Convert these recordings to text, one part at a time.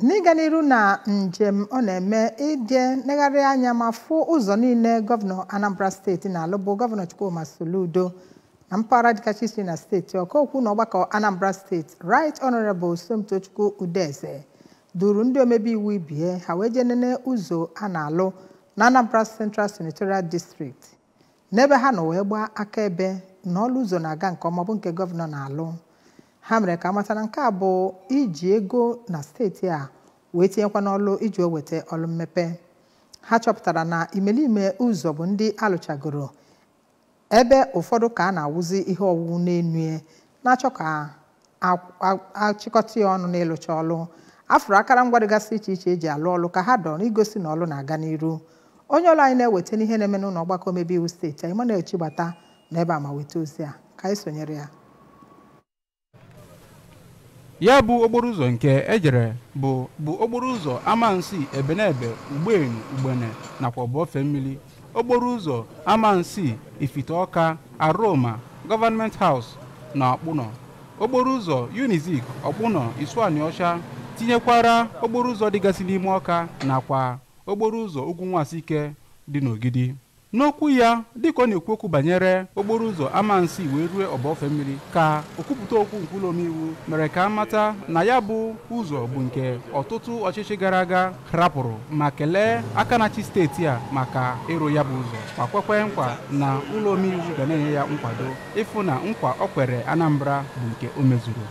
N'ịga n'iru na njem ọ na-eme ije negharị anya ma fụ ụzọ niile gọvanọ Anambra steeti na-alụ bụ gọvanọ Chukwuma Soludo na mpaghara dịkacha isi na steeti Okokwu na ọgbakọ Anambra steeti Right Honorable Somtochukwu Udeze duru ndị omebe iwu ibie ha wee jee nene ụzọ a na-alụ na Anambra Central Senatorial District n'ebe ha nọ wee gbaa akaebe na ọlụ ụzọ na-aga nke ọma bụ nke gọvanọ na-alụ. Ha mere ka amata na nke a bụ iji ego na steeti a wee tinyekwa n'ọlụ iji weta ọlụ mmepe. Ha chọpụtara na imelime ụzọ bụ ndị alụchagoro ebe ụfọdụ ka a na-awụzi ihe ọwụwụ n'enu na-achọ ka achịkọta ya ọnụ n'ịlụcha ọlụ. Afụrụ akara ngwa dịgasị iche iche eji alụ ọlụ ka ha dọrọ igosi na ọlụ na-aga n'iru. Onye ọlụ anyị na-eweta n'ihe na-eme n'ụlọ ọgbakọ omebe iwu steeti anyị mana echigbata n'ebe a ma weta ozi a ka anyị sonyere ya. Ya bụ okporo ụzọ nke ejere bụ okporo ụzọ Amansi Ebenebe Ugbene nakwa Obofe Mmiri, okporo ụzọ Amansi Ifite Ọka Aroma Government House na Okpuno, okporo ụzọ Unizik Okpuno Isuani Ọcha, tinyekwara okporo ụzọ dịgasị n'ime Ọka nakwa okporo ụzọ Ugwu Nwasike dị n'Ogidi. N'okwu ya dịka ọ na-ekwu okwu banyere okporo ụzọ Amansi wee rue Obofe Mmiri ka Okputolokpu nke omeiwu mere ka amata na ya bụ ụzọ bụ nke ọtụtụ ọchịchị gara aga rapụrụ ma kelee aka na-achị steeti a maka ịrụ ya bụ ụzọ ma kwekwe nkwa na ụlọ omeiwu ga na-enye ya nkwado ịfụ na nkwa o kwere Anambra bụ nke o mezuru.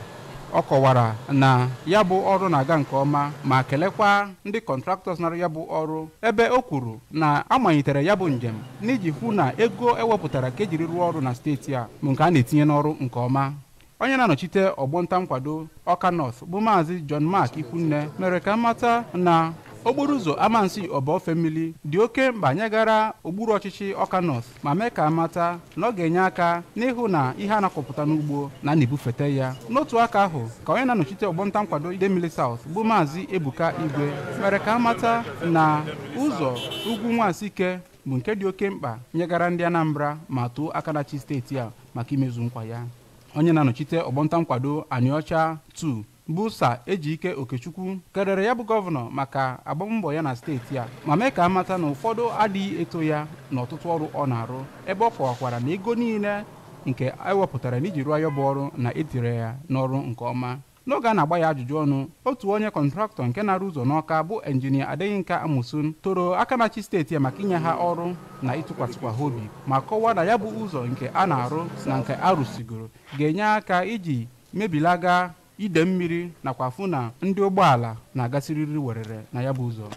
Ọ kọwara na ya bụ ọrụ na-aga nke ọma ma kelekwa ndị kọntraktọs nara ya bụ ọrụ ebe o kwuru na amallitere ya bụ njem n'iji hụ na ego ewepụtara ka ejiri rụọ ọrụ na steeti a bụ nke a na-etinye n'ọrụ nke ọma. Onye na-anọchite ọgbọnta nkwado Ọka North bụ Maazị John Mark Ikwunne mere ka mata na okporo ụzọ Amansi Obofe Mmiri dị oke mkpa nyegara okpuru ọchịchị Ọka North ma mee ka amata na ọ ga-enye aka n'ịhụ na ihe a na-akọpụta n'ugbo na na-ebufete ya. N'otu aka ahụ ka onye na-anọchite ọgbọnta nkwado Idemili South bụ Maazị Ebuka Igwe mere ka amata na ụzọ Ugwu Nwasike bụ nke dị oke mkpa nyegara ndị Anambra ma too aka na-achị steeti a maka imezu nkwa ya. Onye na-anọchite ọgbọnta nkwado Anịọcha 2 bụ Sa Ejike Okechukwu kelere ya bụ gọvanọ maka agbambọ ya na steeti a ma mee ka amata na ụfọdụ adịghị eto ya n'ọtụtụ ọrụ ọ na-arụ ebe ọ kọwakwara na ego niile nke ewepụtara n'iji rụọ ya bụ ọrụ na etire ya n'ọrụ nke ọma. N'oge a na-agba ya ajụjụ ọnụ, otu onye kọntraktọ nke na-arụ ụzọ n'Ọka bụ Injinia Adeyinka Amusun toro aka na-achị steeti a maka inye ha ọrụ na ịtụkwasịkwa ha obi ma kọwaa na ya bụ ụzọ nke a na-arụ na nke arụsigoro ga-enye aka iji mebilaga ide mmiri nakwa afụ na ndị ụgbọala na-agasịrịrị werere na ya bụ ụzọ.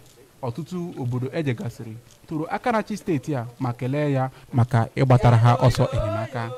Ọtụtụ obodo ejegasịrị toro aka na-achị steeti a ma kelee ya maka ịgbatara ha ọsọ enyemaka.